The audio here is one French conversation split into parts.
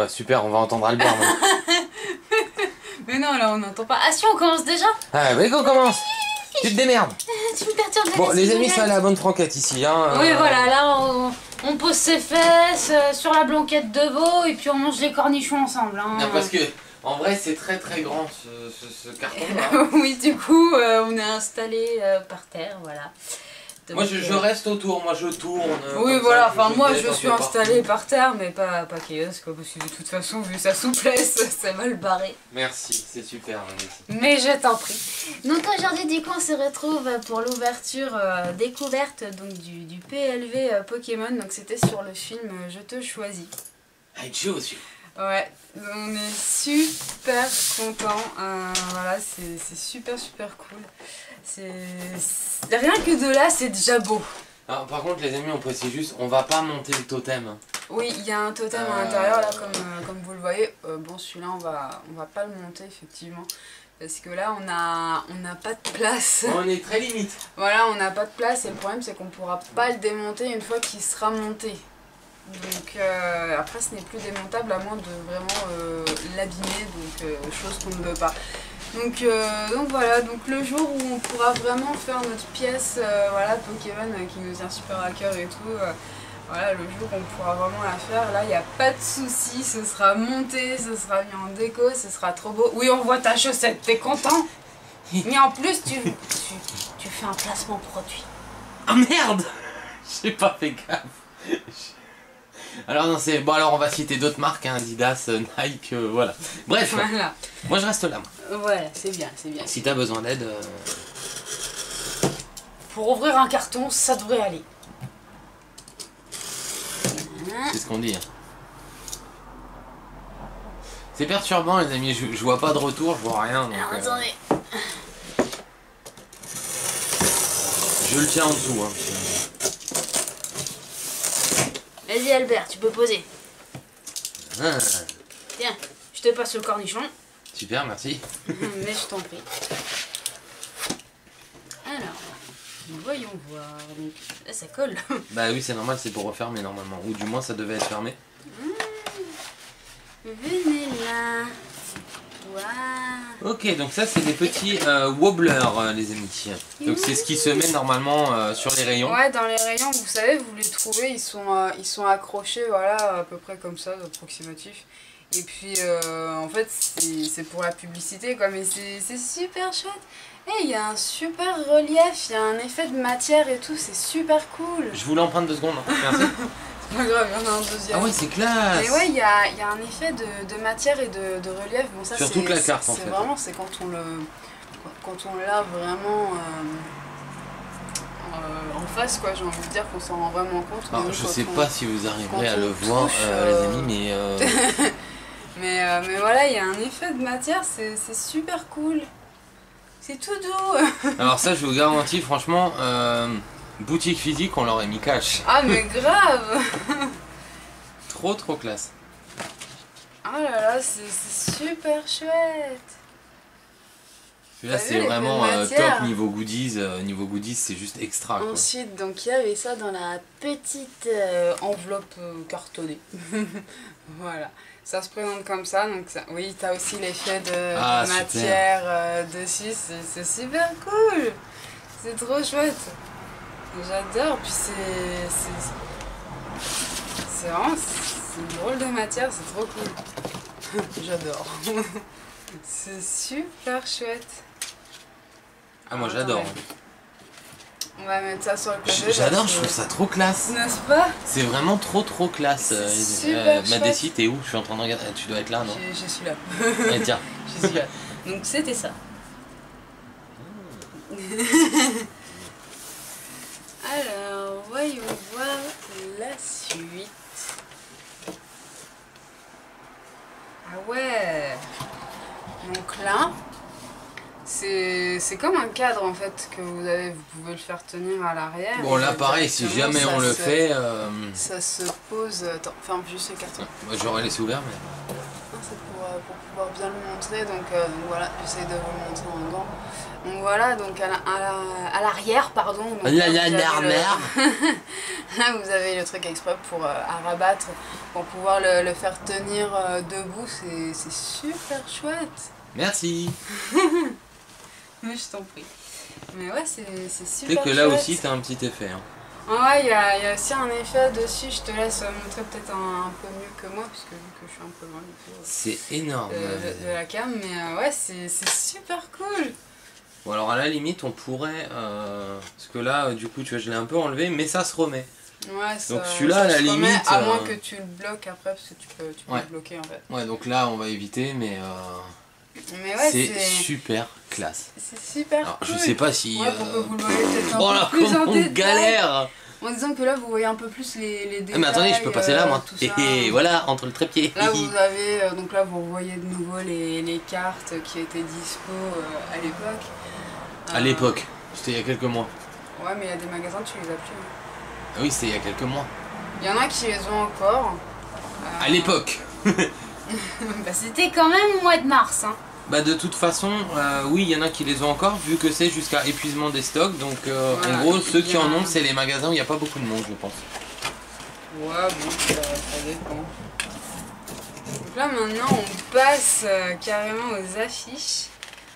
bah super, on va entendre Albert maintenant. Mais non, là on n'entend pas. Ah si, on commence déjà. Ah oui qu'on commence. Tu te démerdes. Tu me perturbes. Bon les amis, ça à la bonne franquette ici hein. Oui voilà, là on pose ses fesses sur la blanquette de veau et puis on mange les cornichons ensemble hein. Non, parce que en vrai c'est très grand ce carton là. Oui, du coup on est installé par terre, voilà. Donc, moi je reste autour, moi je tourne. Oui voilà, enfin moi je suis installée par terre mais pas Chaos quoi, parce que de toute façon vu sa souplesse c'est mal barré. Merci, c'est super Vanessa. Mais je t'en prie. Donc aujourd'hui du coup on se retrouve pour l'ouverture découverte donc du PLV Pokémon, donc c'était sur le film Je te choisis. I choose you. Ouais, on est super contents, voilà, c'est super cool. Rien que de là, c'est déjà beau. Alors, par contre les amis, on précise juste, on va pas monter le totem. Oui, il y a un totem à l'intérieur là, comme vous le voyez. Bon, celui-là, on va pas le monter effectivement. Parce que là, on n'a pas de place. On est très limite. Voilà, on n'a pas de place et le problème, c'est qu'on pourra pas le démonter une fois qu'il sera monté. Donc après ce n'est plus démontable à moins de vraiment l'abîmer, donc chose qu'on ne veut pas. Donc voilà, donc le jour où on pourra vraiment faire notre pièce voilà, Pokémon qui nous tient super à cœur et tout, voilà, le jour où on pourra vraiment la faire, là il n'y a pas de souci, ce sera monté, ce sera mis en déco, ce sera trop beau. Oui, on voit ta chaussette, t'es content? Mais en plus tu fais un placement produit. Ah merde. J'ai pas fait gaffe. Alors non c'est... Bon alors on va citer d'autres marques, hein, Adidas, Nike, voilà. Bref, voilà. Moi je reste là. Voilà, c'est bien, c'est bien. Si t'as besoin d'aide... Pour ouvrir un carton, ça devrait aller. C'est ce qu'on dit. Hein. C'est perturbant les amis, je vois pas de retour, je vois rien. Donc, alors attendez. Je le tiens en dessous. Hein. Vas-y Albert, tu peux poser. Ah. Tiens, je te passe le cornichon. Super, merci. Mais je t'en prie. Alors, voyons voir. Donc, là, ça colle. Bah oui, c'est normal, c'est pour refermer normalement. Ou du moins, ça devait être fermé. Venez là. Waouh. Ok, donc ça, c'est des petits wobblers, les amis. Donc c'est ce qui se met normalement sur les rayons. Ouais, dans les rayons, vous savez, vous les trouvez, ils sont accrochés, voilà, à peu près comme ça, approximatif. Et puis, en fait, c'est pour la publicité, quoi, mais c'est super chouette. Et il y a un super relief, il y a un effet de matière et tout, c'est super cool. Je vous l'emprunte 2 secondes, hein. Merci. C'est pas grave, il y en a un deuxième. Ah ouais, c'est classe. Mais ouais, il y a un effet de matière et de relief. Bon, ça, sur toute la carte, en fait. C'est vraiment, c'est quand on l'a vraiment en face, quoi, j'ai envie de dire qu'on s'en rend vraiment compte. Alors, je sais pas si vous arriverez à le voir, les amis, mais... mais voilà, il y a un effet de matière, c'est super cool. C'est tout doux. Alors ça, je vous garantis, franchement, boutique physique, on l'aurait mis cash. Ah mais grave. Trop classe. Oh là là, c'est super chouette. Là, c'est vraiment top niveau goodies. Niveau goodies, c'est juste extra. Quoi. Ensuite, donc il y avait ça dans la petite enveloppe cartonnée. Voilà. Ça se présente comme ça, donc ça, oui, t'as aussi l'effet de matière dessus, c'est super cool, c'est trop chouette, j'adore, puis c'est vraiment, c'est une drôle de matière, c'est trop cool, j'adore, c'est super chouette. Ah moi j'adore. On va mettre ça sur le côté. J'adore, je trouve ça trop classe. N'est-ce pas? C'est vraiment trop classe. Madessi, t'es où? Je suis en train de regarder. Tu dois être là, non? Je suis là. Allez, tiens. Je suis là. Donc c'était ça. Alors, voyons voir la suite. Ah ouais. Donc là... C'est comme un cadre en fait que vous pouvez le faire tenir à l'arrière. Bon là pareil, si jamais on le fait... Ça se pose... Attends, ferme juste le carton. Moi j'aurais laissé ouvert mais... C'est pour pouvoir bien le montrer. Donc voilà, j'essaie de vous le montrer en grand. Donc voilà, donc à l'arrière, pardon. Donc, L'arrière. Là, vous avez le truc exprès pour à rabattre, pour pouvoir le faire tenir debout. C'est super chouette. Merci. Mais je t'en prie. Mais ouais, c'est super Peut-être que là chouette. aussi, t'as un petit effet. Hein. Ouais, il y a aussi un effet dessus. Je te laisse montrer peut-être un peu mieux que moi, puisque vu que je suis un peu loin C'est énorme. de la cam. Mais ouais, c'est super cool. Bon, alors à la limite, on pourrait. Parce que là, du coup, tu vois, je l'ai un peu enlevé, mais ça se remet. Ouais, ça, donc celui-là, à la limite. À moins que tu le bloques après, parce que tu peux ouais. le bloquer en fait. Ouais, donc là, on va éviter, mais. Ouais, c'est super classe. C'est super alors, cool. Je sais pas si. Ouais, pour que vous le voyez peut-être un oh peu là, plus comment en on détail. galère. En disant que là, vous voyez un peu plus les détails. Ah, mais attendez, je peux passer là, moi. Tout ça. Et voilà, entre le trépied. Là, vous avez. Donc là, vous voyez de nouveau les cartes qui étaient dispo à l'époque. À l'époque, c'était il y a quelques mois. Ouais, mais il y a des magasins, tu les as plus. Ah oui, c'était il y a quelques mois. Il y en a qui les ont encore. À l'époque. Bah, c'était quand même au mois de mars. Hein. Bah de toute façon, oui, il y en a qui les ont encore, vu que c'est jusqu'à épuisement des stocks. Donc voilà, en gros, ceux qui en ont, c'est les magasins où il n'y a pas beaucoup de monde, je pense. Ouais, bon, ça dépend. Donc là, maintenant, on passe carrément aux affiches.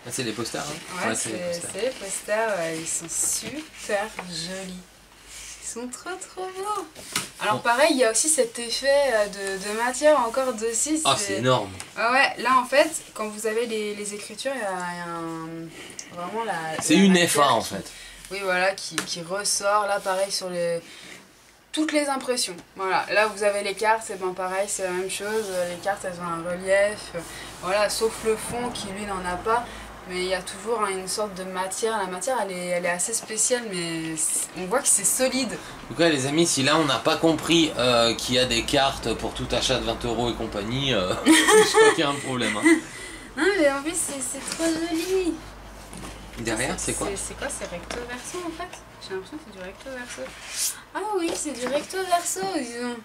Ah, c'est les posters, hein. Ouais, c'est les posters, ils sont super jolis. Ils sont trop beaux. Alors bon. Pareil, il y a aussi cet effet de matière encore dessus. Ah, c'est énorme. Ouais, là en fait, quand vous avez les écritures, il y a vraiment la... C'est une FA en fait. Oui, voilà, qui ressort. Là, pareil, sur toutes les impressions. Voilà, là vous avez les cartes, et ben pareil, c'est la même chose. Les cartes, elles ont un relief. Voilà, sauf le fond qui, lui, n'en a pas. Mais il y a toujours une sorte de matière. La matière, elle est assez spéciale, mais on voit que c'est solide. Donc ouais, les amis, si là on n'a pas compris qu'il y a des cartes pour tout achat de 20 € et compagnie, je crois qu'il y a un problème. Hein. Non, mais en plus, c'est trop joli. Derrière, c'est quoi? C'est quoi? C'est recto verso en fait? J'ai l'impression que c'est du recto verso. Ah oui, c'est du recto verso, disons.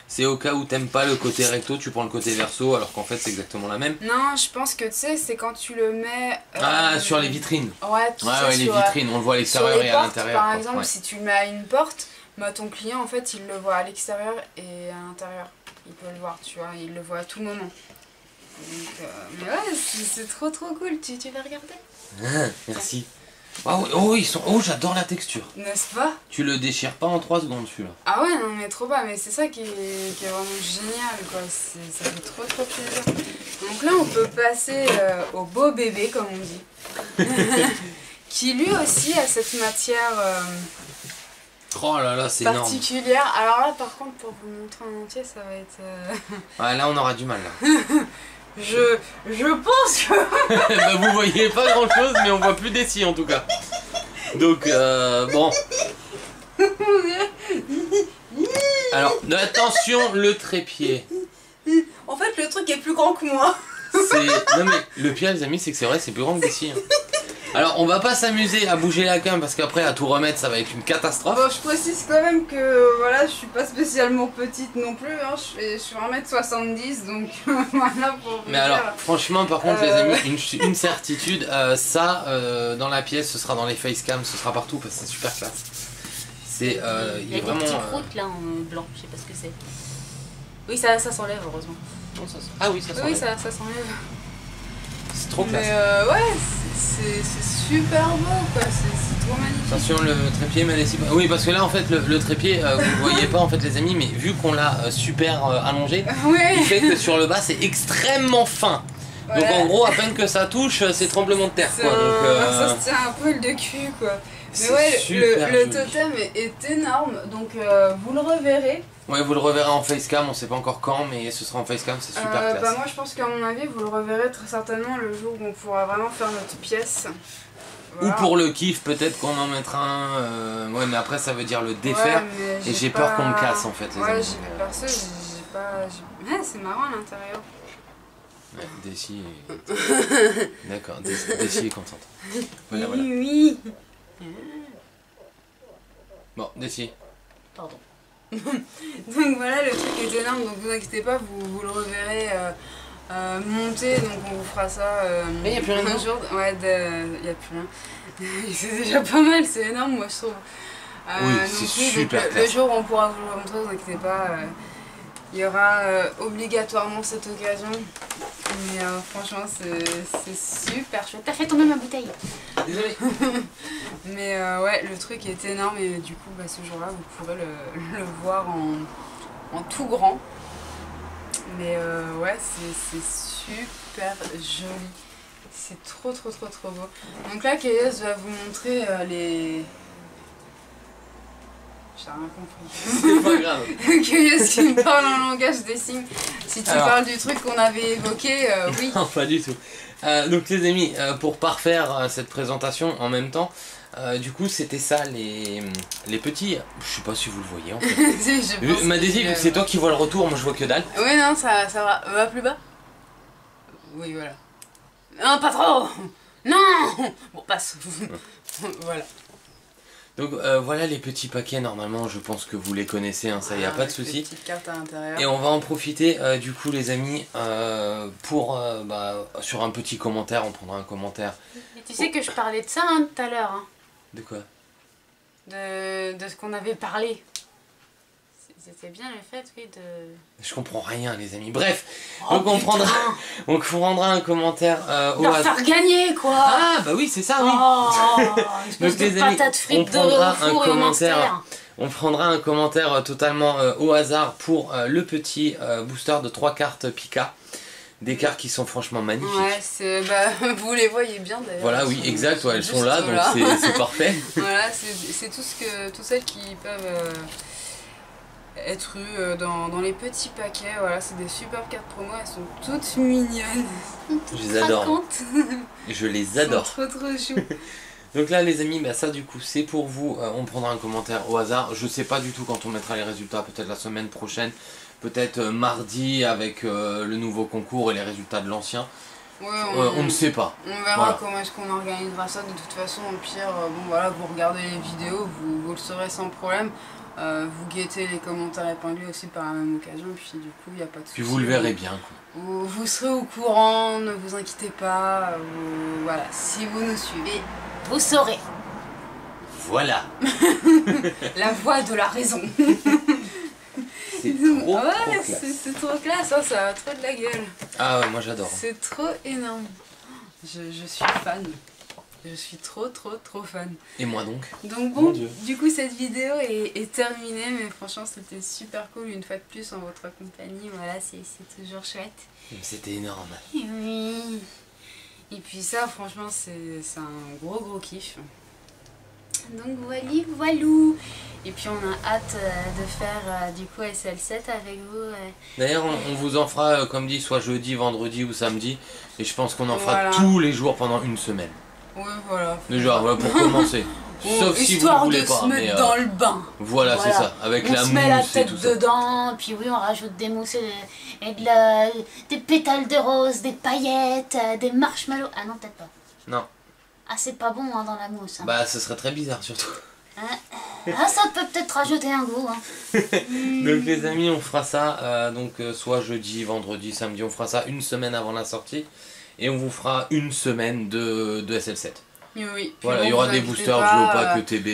C'est au cas où t'aimes pas le côté recto, tu prends le côté verso, alors qu'en fait c'est exactement la même. Non, je pense que tu sais, c'est quand tu le mets... ah, sur les vitrines. Ouais, ouais, les vitrines, on le voit à l'extérieur et à l'intérieur. Par exemple, si tu le mets à une porte, bah, ton client, en fait, il le voit à l'extérieur et à l'intérieur. Il peut le voir, tu vois, il le voit à tout moment. Donc, mais ouais, c'est trop cool, tu vas regarder? Ah, merci. Oh, ils sont... oh, j'adore la texture. N'est-ce pas? Tu le déchires pas en 3 secondes, celui-là. Ah ouais, non mais trop bas, mais c'est ça qui est vraiment génial, quoi. Ça fait trop plaisir. Donc là, on peut passer au beau bébé, comme on dit. Qui lui aussi a cette matière oh là là, c'est énorme. Particulière. Alors là, par contre, pour vous montrer en entier, ça va être... ouais, là, on aura du mal, là. Je pense que... bah, vous voyez pas grand chose, mais on voit plus d'ici en tout cas. Donc, bon. Alors, attention, le trépied. En fait, le truc est plus grand que moi. Non mais, le pire les amis, c'est que c'est vrai, c'est plus grand que d'ici. Hein. Alors, on va pas s'amuser à bouger la cam parce qu'après, à tout remettre, ça va être une catastrophe. Bon, je précise quand même que, voilà, je suis pas spécialement petite non plus, hein. Je suis 1m70, donc voilà pour vous mais alors, franchement, par contre, les amis, une certitude, ça, dans la pièce, ce sera dans les facecam, ce sera partout parce que c'est super classe. C'est, il y a vraiment... des petites croûtes là en blanc, je sais pas ce que c'est. Oui, ça s'enlève, heureusement. Non, ça... ah oui, ça s'enlève. Oui, ça s'enlève. C'est trop classe. Mais ouais, c'est super beau, quoi, c'est trop magnifique. Attention, le trépied m'a laissé... Oui, parce que là, en fait, le trépied, vous ne voyez pas, en fait, les amis, mais vu qu'on l'a super allongé, oui. Il fait que sur le bas, c'est extrêmement fin. Voilà. Donc, en gros, à peine que ça touche, c'est tremblement de terre, quoi. Donc, ça se tient un poil de cul, quoi. Mais ouais, le totem est énorme, donc vous le reverrez. Ouais, vous le reverrez en facecam, on sait pas encore quand, mais ce sera en facecam, c'est super classe. Bah moi je pense qu'à mon avis, vous le reverrez très certainement le jour où on pourra vraiment faire notre pièce. Voilà. Ou pour le kiff, peut-être qu'on en mettra un. Ouais, mais après ça veut dire le défaire, et j'ai peur qu'on me casse en fait, les amis. Ouais, perso, j'ai pas... Ah, c'est marrant à l'intérieur. Ouais, Desi est... D'accord, Desi est contente. Voilà, voilà. Oui. Bon, Desi. Pardon. Donc voilà, le truc est énorme, donc ne vous inquiétez pas, vous le reverrez monter, donc on vous fera ça Mais y a plus rien un jour. Ouais, y a plus rien. C'est déjà pas mal, c'est énorme, moi je trouve. Oui, donc c'est oui, super donc, classe. le jour où on pourra vous le montrer, vous inquiétez pas. Il y aura obligatoirement cette occasion. Mais franchement, c'est super chouette. T'as fait tomber ma bouteille. Désolé. Mais ouais, le truc est énorme et du coup, bah, ce jour-là, vous pourrez le voir en tout grand. Mais ouais, c'est super joli. C'est trop beau. Donc là, Kaios va vous montrer les... J'ai rien compris. C'est pas grave. Kaios qui me parle en langage des signes. Si tu Alors. parles du truc qu'on avait évoqué, oui. Non, pas du tout. Donc les amis, pour parfaire cette présentation en même temps, du coup c'était ça les petits... Je sais pas si vous le voyez en fait. Si, je pense Madési, que- c'est toi qui vois le retour, moi je vois que dalle. Oui, non, ça va. Va plus bas. Oui, voilà. Non, pas trop. Non. Bon, passe. Voilà. Donc voilà les petits paquets, normalement je pense que vous les connaissez, hein, ça y a pas de Avec souci. les petites cartes à l'intérieur. Et on va en profiter du coup les amis pour sur un petit commentaire, on prendra un commentaire. Mais tu sais que je parlais de ça tout à l'heure. Hein. De quoi? De ce qu'on avait parlé. C'était bien le fait, oui, de... Je comprends rien les amis. Bref, Oh, donc on putain. prendra un commentaire au Leur hasard. faire gagner, quoi. Ah bah oui c'est ça oui. Oh, espèce Donc, les de amis, patates frites on prendra de un four et commentaire. Monster. On prendra un commentaire totalement au hasard pour le petit booster de 3 cartes Pika. Des cartes qui sont franchement magnifiques. Ouais, vous les voyez bien d'ailleurs. Voilà, oui, exact, ouais, elles sont là, donc juste c'est parfait. Voilà, c'est tout celles qui peuvent être eues dans les petits paquets. Voilà, c'est des super cartes promo, elles sont toutes mignonnes. Je les adore. Raconte. Je les Elles sont adore. trop chou. Donc là les amis, bah ça du coup c'est pour vous, on prendra un commentaire au hasard. Je sais pas du tout quand on mettra les résultats, peut-être la semaine prochaine, peut-être mardi avec le nouveau concours et les résultats de l'ancien. Ouais, On ne sait pas. On verra Voilà. comment est-ce qu'on organisera ça. De toute façon, au pire, bon voilà, vous regardez les vidéos, vous le saurez sans problème. Vous guettez les commentaires épinglés aussi par la même occasion, puis du coup, il n'y a pas de souci. Puis vous le verrez bien quoi. Vous serez au courant, ne vous inquiétez pas. Voilà, si vous nous suivez, Vous saurez. Voilà. la voix de la raison. C'est trop, Ouais, trop classe. c'est trop classe, hein, ça a trop de la gueule. Ah ouais, moi j'adore. C'est trop énorme. Je suis fan. Je suis trop fan. Et moi donc. Donc Mon bon, Dieu. du coup cette vidéo est terminée, mais franchement c'était super cool une fois de plus en votre compagnie. Voilà, c'est toujours chouette. C'était énorme. Et oui. Et puis ça, franchement, c'est un gros kiff. Donc voilou. Et puis on a hâte de faire du coup SL7 avec vous. D'ailleurs, on vous en fera, comme dit, soit jeudi, vendredi ou samedi. Et je pense qu'on en fera Voilà. tous les jours pendant une semaine. Ouais, voilà. Déjà, voilà, pour commencer. Sauf si vous ne voulez de pas. se Mais, mettre dans le bain. voilà, c'est ça. Avec On la se met la mousse et tête tout ça. dedans, puis oui, on rajoute des mousses et des pétales de rose, des paillettes, des marshmallows. Ah non, peut-être pas. Non. Ah, c'est pas bon hein, dans la mousse. Hein. Bah, ce serait très bizarre surtout. Ah, ça peut peut-être rajouter un goût. Hein. Donc les amis, on fera ça soit jeudi, vendredi, samedi, on fera ça une semaine avant la sortie. Et on vous fera une semaine de SL7. Oui, oui. Puis Voilà, bon, il y aura vous des inquiétez boosters pas, Duopack, ETB.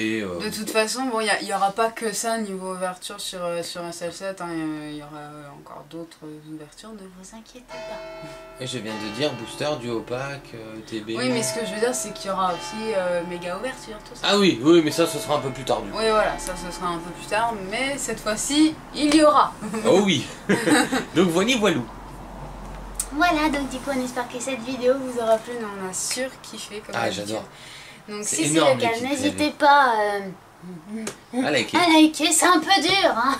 De toute façon, bon, il n'y aura pas que ça niveau ouverture sur SL7, hein, il y aura encore d'autres ouvertures. Ne vous inquiétez pas. Et je viens de dire booster, Duopack, ETB. Oui, mais ce que je veux dire, c'est qu'il y aura aussi méga ouverture, tout ça. Ah oui, oui, mais ça, ce sera un peu plus tard du coup. Oui, voilà, ça ce sera un peu plus tard, mais cette fois-ci, il y aura. Oh oui. Donc voilà, voilou. Voilà, donc du coup, on espère que cette vidéo vous aura plu. Nous, on a surkiffé comme Ah, d'habitude. j'adore. Donc C'est Si c'est énorme, le cas, l'équipe, n'hésitez pas À liker. à liker, c'est un peu dur, hein.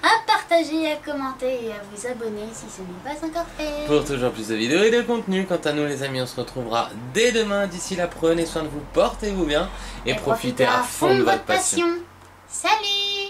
À partager, à commenter et à vous abonner si ce n'est pas encore fait. Pour toujours plus de vidéos et de contenu. Quant à nous les amis, on se retrouvera dès demain. D'ici là, prenez soin de vous, portez-vous bien et profitez à fond de votre passion. Salut!